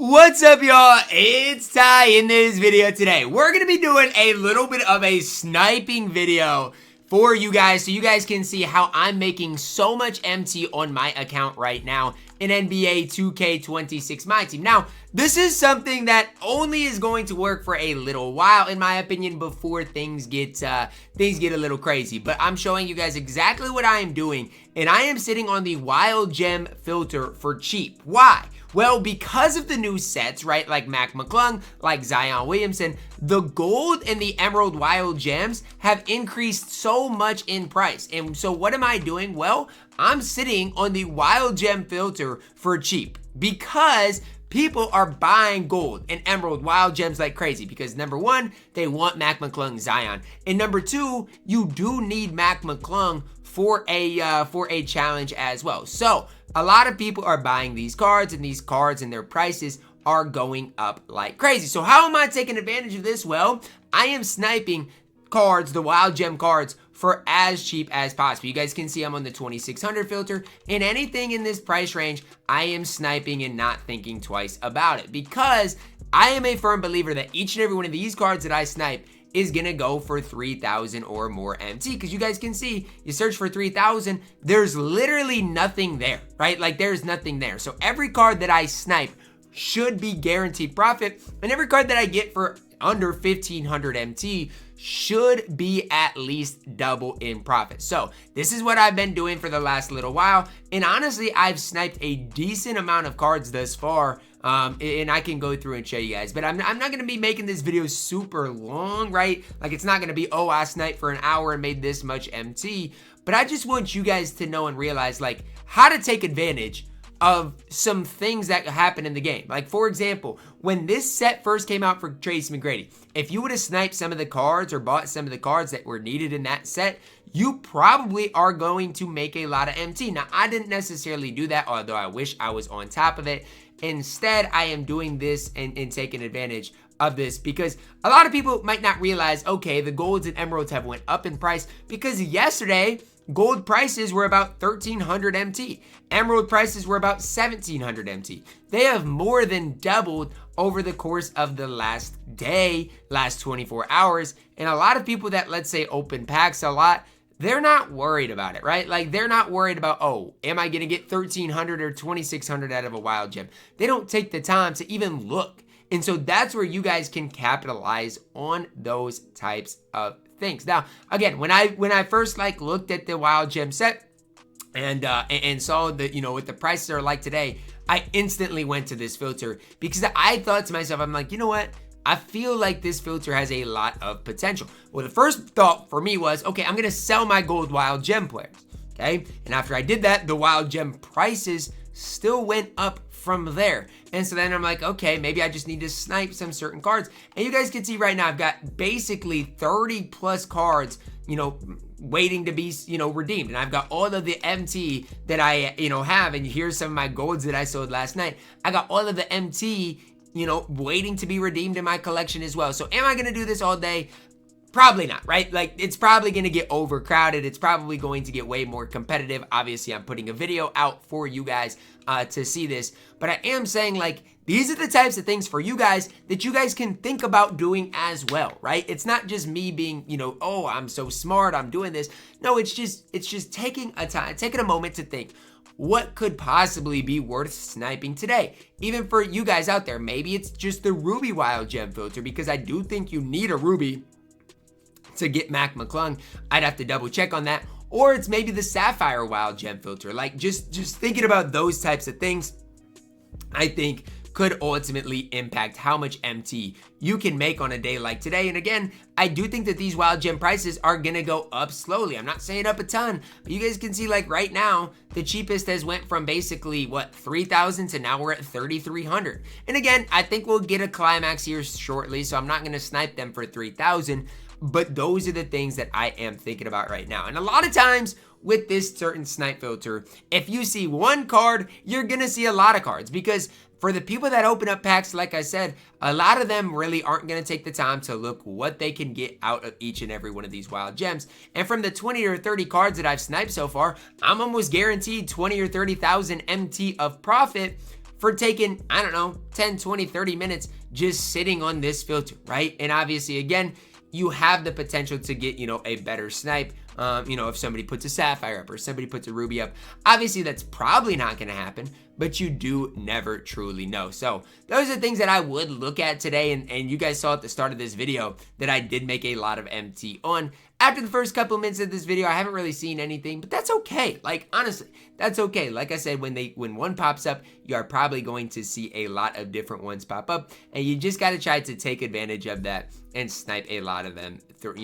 What's up, y'all? It's Ty. In this video today, we're going to be doing a little bit of a sniping video for you guys so you guys can see how I'm making so much MT on my account right now in NBA 2K26 MyTEAM. Now, this is something that only is going to work for a little while, in my opinion, before things get a little crazy. But I'm showing you guys exactly what I am doing, and I am sitting on the wild gem filter for cheap. Why? Well, because of the new sets, right, like Mac McClung, like Zion Williamson, the gold and the emerald wild gems have increased so much in price. And so what am I doing? Well, I'm sitting on the wild gem filter for cheap because people are buying gold and emerald wild gems like crazy because number one, they want Mac McClung Zion. And number two, you do need Mac McClung for a challenge as well. So a lot of people are buying these cards, and their prices are going up like crazy. So how am I taking advantage of this? Well, I am sniping cards, the wild gem cards, for as cheap as possible. You guys can see I'm on the 2600 filter, and anything in this price range, I am sniping and not thinking twice about it because I am a firm believer that each and every one of these cards that I snipe is gonna go for 3,000 or more MT, because you guys can see, you search for 3,000, there's literally nothing there, right? Like there's nothing there. So every card that I snipe should be guaranteed profit, and every card that I get for under 1,500 MT should be at least double in profit. So this is what I've been doing for the last little while, and honestly, I've sniped a decent amount of cards thus far. And I can go through and show you guys, but I'm not going to be making this video super long, right? Like it's not going to be, oh, I sniped for an hour and made this much MT, but I just want you guys to know and realize like how to take advantage of some things that happen in the game. Like for example, when this set first came out for Tracy McGrady, if you would have sniped some of the cards or bought some of the cards that were needed in that set, you probably are going to make a lot of MT. Now, I didn't necessarily do that, although I wish I was on top of it. Instead, I am doing this and taking advantage of this because a lot of people might not realize, okay, the golds and emeralds have went up in price because yesterday, gold prices were about 1,300 MT. Emerald prices were about 1,700 MT. They have more than doubled over the course of the last day, last 24 hours. And a lot of people that, let's say, open packs a lot, they're not worried about it, right? Like they're not worried about, oh, am I gonna get 1,300 or 2,600 out of a wild gem? They don't take the time to even look. And so that's where you guys can capitalize on those types of things. Now, again, when I first like looked at the wild gem set and saw that, you know, what the prices are like today, I instantly went to this filter because I thought to myself, I'm like, you know what? I feel like this filter has a lot of potential. Well, the first thought for me was, okay, I'm gonna sell my gold wild gem players, okay? And after I did that, the wild gem prices still went up from there. And so then I'm like, okay, maybe I just need to snipe some certain cards. And you guys can see right now, I've got basically 30 plus cards, you know, waiting to be, you know, redeemed. And I've got all of the MT that I, you know, have. And here's some of my golds that I sold last night. I got all of the MT, you know, waiting to be redeemed in my collection as well. So am I gonna do this all day? Probably not, right? Like it's probably gonna get overcrowded. It's probably going to get way more competitive. Obviously, I'm putting a video out for you guys to see this, but I am saying like, these are the types of things for you guys that you guys can think about doing as well, right? It's not just me being, you know, oh, I'm so smart, I'm doing this. No, it's just taking a moment to think, what could possibly be worth sniping today? Even for you guys out there, maybe it's just the ruby wild gem filter, because I do think you need a ruby to get Mac McClung. I'd have to double check on that. Or it's maybe the sapphire wild gem filter. Like just thinking about those types of things, I think could ultimately impact how much MT you can make on a day like today. And again, I do think that these wild gem prices are gonna go up slowly. I'm not saying up a ton, but you guys can see like right now, the cheapest has went from basically what, 3,000 to now we're at 3,300. And again, I think we'll get a climax here shortly, so I'm not gonna snipe them for 3,000, but those are the things that I am thinking about right now. And a lot of times with this certain snipe filter, if you see one card, you're gonna see a lot of cards, because for the people that open up packs, like I said, a lot of them really aren't going to take the time to look what they can get out of each and every one of these wild gems. And from the 20 or 30 cards that I've sniped so far, I'm almost guaranteed 20 or 30,000 MT of profit for taking, I don't know, 10, 20, 30 minutes just sitting on this filter, right? And obviously, again, you have the potential to get, you know, a better snipe. You know, if somebody puts a sapphire up or somebody puts a ruby up, obviously that's probably not going to happen, but you do never truly know. So those are things that I would look at today. And you guys saw at the start of this video that I did make a lot of MT on. After the first couple of minutes of this video, I haven't really seen anything, but that's okay. Like, honestly, that's okay. Like I said, when one pops up, you are probably going to see a lot of different ones pop up, and you just got to try to take advantage of that and snipe a lot of them through,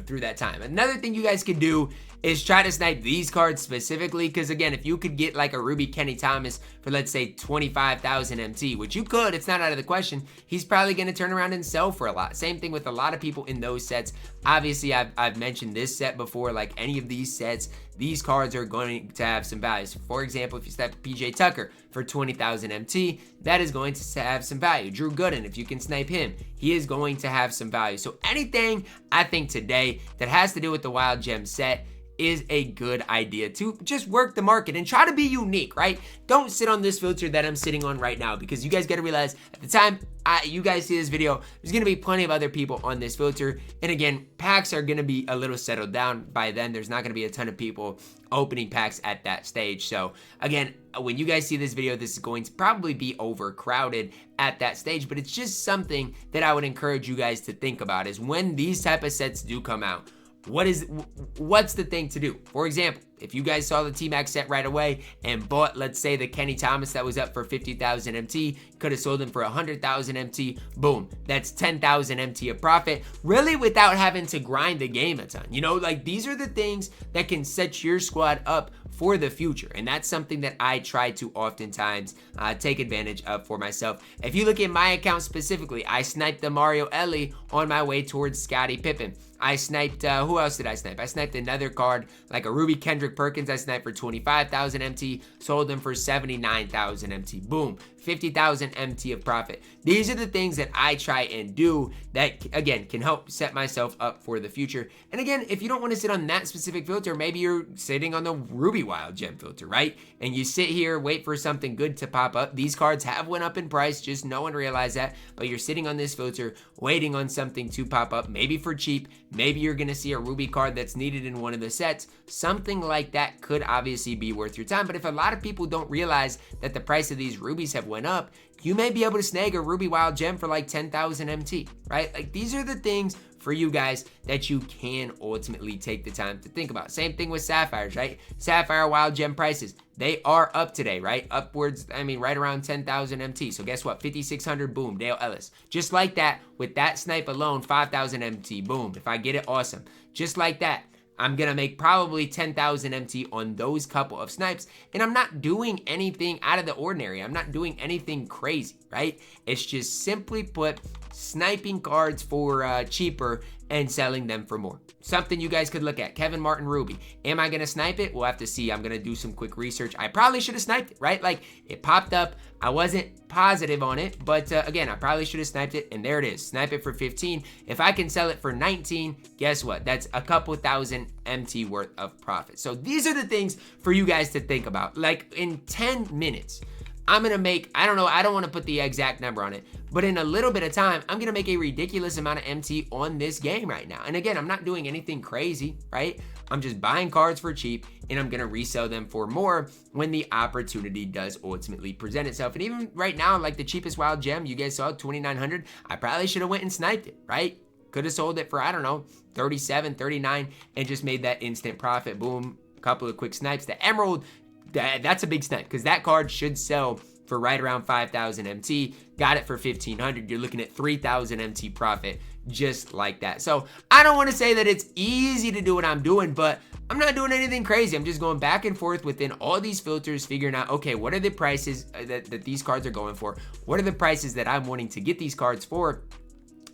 through that time. Another thing you guys can do is try to snipe these cards specifically, because again, if you could get like a Ruby Kenny Thomas for, let's say, 25,000 MT, which you could, it's not out of the question, he's probably going to turn around and sell for a lot. Same thing with a lot of people in those sets. Obviously, I've mentioned this set before, like any of these sets, these cards are going to have some value. So for example, if you snipe PJ Tucker for 20,000 MT, that is going to have some value. Drew Gooden, if you can snipe him, he is going to have some value. So anything I think today that has to do with the Wild Gem set is a good idea to just work the market and try to be unique, right? Don't sit on this filter that I'm sitting on right now, because you guys got to realize at the time you guys see this video, there's going to be plenty of other people on this filter. And again, packs are going to be a little settled down by then. There's not going to be a ton of people opening packs at that stage. So again, when you guys see this video, this is going to probably be overcrowded at that stage, but it's just something that I would encourage you guys to think about is when these type of sets do come out, what's the thing to do? For example, if you guys saw the T-Max set right away and bought, let's say, the Kenny Thomas that was up for 50,000 MT, could have sold them for 100,000 MT, boom, that's 10,000 MT of profit, really without having to grind the game a ton. You know, like these are the things that can set your squad up for the future, and that's something that I try to oftentimes take advantage of for myself. If you look at my account specifically, I sniped the Mario Ellie on my way towards Scottie Pippen. I sniped, who else did I snipe? I sniped another card, like a Ruby Kendrick Perkins. I sniped for 25,000 MT, sold them for 79,000 MT. Boom, 50,000 MT of profit. These are the things that I try and do that, again, can help set myself up for the future. And again, if you don't want to sit on that specific filter, maybe you're sitting on the Ruby Wild Gem filter, right? And you sit here, wait for something good to pop up. These cards have went up in price, just no one realized that, but you're sitting on this filter, waiting on something to pop up, maybe for cheap. Maybe you're going to see a Ruby card that's needed in one of the sets. Something like that could obviously be worth your time. But if a lot of people don't realize that the price of these rubies have went up, you may be able to snag a Ruby Wild Gem for like 10,000 MT, right? Like these are the things for you guys that you can ultimately take the time to think about. Same thing with Sapphires, right? Sapphire Wild Gem prices, they are up today, right? Upwards, I mean, right around 10,000 MT. So guess what? 5,600, boom, Dale Ellis. Just like that, with that snipe alone, 5,000 MT, boom. If I get it, awesome. Just like that, I'm going to make probably 10,000 MT on those couple of snipes. And I'm not doing anything out of the ordinary. I'm not doing anything crazy, right? It's just simply put, sniping cards for cheaper and selling them for more. Something you guys could look at. Kevin Martin Ruby. Am I going to snipe it? We'll have to see. I'm going to do some quick research. I probably should have sniped it, right? Like it popped up. I wasn't positive on it, but again, I probably should have sniped it, and there it is. Snipe it for 15. If I can sell it for 19, guess what? That's a couple thousand MT worth of profit. So these are the things for you guys to think about. Like in 10 minutes, I'm going to make, I don't know, I don't want to put the exact number on it, but in a little bit of time, I'm going to make a ridiculous amount of MT on this game right now. And again, I'm not doing anything crazy, right? I'm just buying cards for cheap, and I'm going to resell them for more when the opportunity does ultimately present itself. And even right now, like the cheapest Wild Gem, you guys saw 2,900, I probably should have went and sniped it, right? Could have sold it for, I don't know, 37, 39, and just made that instant profit. Boom, a couple of quick snipes. The Emerald, that's a big snipe, because that card should sell for right around 5,000 MT. Got it for 1,500. You're looking at 3,000 MT profit just like that. So I don't want to say that it's easy to do what I'm doing, but I'm not doing anything crazy. I'm just going back and forth within all these filters, figuring out, okay, what are the prices that these cards are going for? What are the prices that I'm wanting to get these cards for?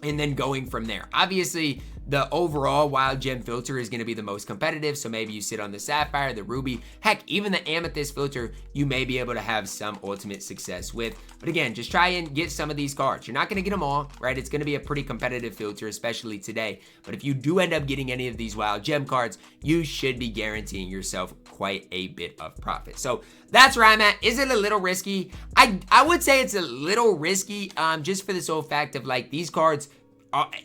And then going from there. Obviously, the overall wild gem filter is going to be the most competitive. So maybe you sit on the sapphire, the ruby, heck, even the amethyst filter, you may be able to have some ultimate success with. But again, just try and get some of these cards. You're not going to get them all, right? It's going to be a pretty competitive filter, especially today. But if you do end up getting any of these wild gem cards, you should be guaranteeing yourself quite a bit of profit. So that's where I'm at. Is it a little risky? I would say it's a little risky, just for the sole fact of like these cards,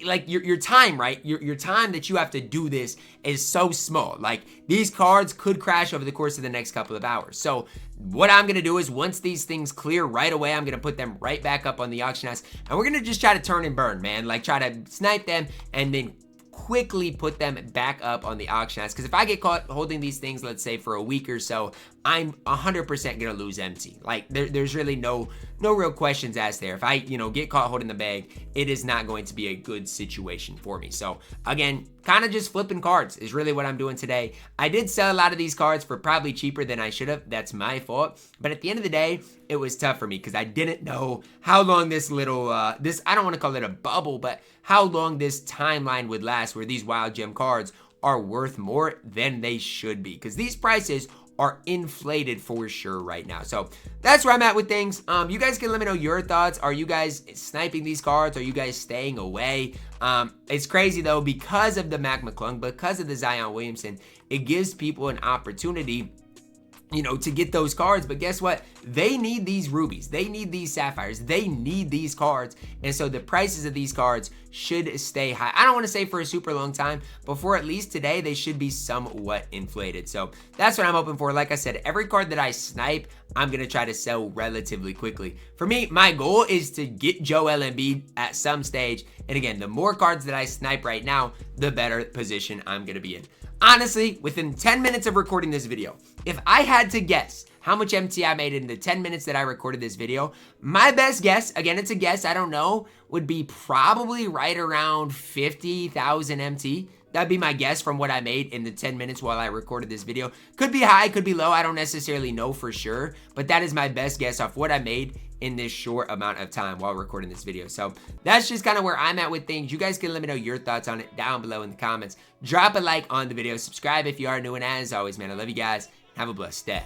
like your time, right? Your time that you have to do this is so small. Like these cards could crash over the course of the next couple of hours. So what I'm gonna do is once these things clear right away, I'm gonna put them right back up on the auction house, and we're gonna just try to turn and burn, man. Like try to snipe them and then quickly put them back up on the auction house. Because if I get caught holding these things, let's say for a week or so, I'm 100% gonna lose MT. Like there's really no real questions asked there. If I get caught holding the bag, it is not going to be a good situation for me. So again, kind of just flipping cards is really what I'm doing today. I did sell a lot of these cards for probably cheaper than I should have. That's my fault. But at the end of the day, it was tough for me because I didn't know how long this little I don't want to call it a bubble, but how long this timeline would last where these wild gem cards are worth more than they should be, because these prices are inflated for sure right now. So that's where I'm at with things. You guys can let me know your thoughts. Are you guys sniping these cards? Are you guys staying away? It's crazy though, because of the Mac McClung, because of the Zion Williamson, it gives people an opportunity to get those cards. But guess what? They need these rubies. They need these sapphires. They need these cards. And so the prices of these cards should stay high. I don't want to say for a super long time, but for at least today, they should be somewhat inflated. So that's what I'm hoping for. Like I said, every card that I snipe, I'm going to try to sell relatively quickly. For me, my goal is to get Joel Embiid at some stage. And again, the more cards that I snipe right now, the better position I'm going to be in. Honestly, within 10 minutes of recording this video, if I had to guess how much MT I made in the 10 minutes that I recorded this video, my best guess, again, it's a guess, I don't know, would be probably right around 50,000 MT. That'd be my guess from what I made in the 10 minutes while I recorded this video. Could be high, could be low, I don't necessarily know for sure, but that is my best guess off what I made in this short amount of time while recording this video. So that's just kind of where I'm at with things. You guys can let me know your thoughts on it down below in the comments. Drop a like on the video, subscribe if you are new, and as always, man, I love you guys. Have a blessed day.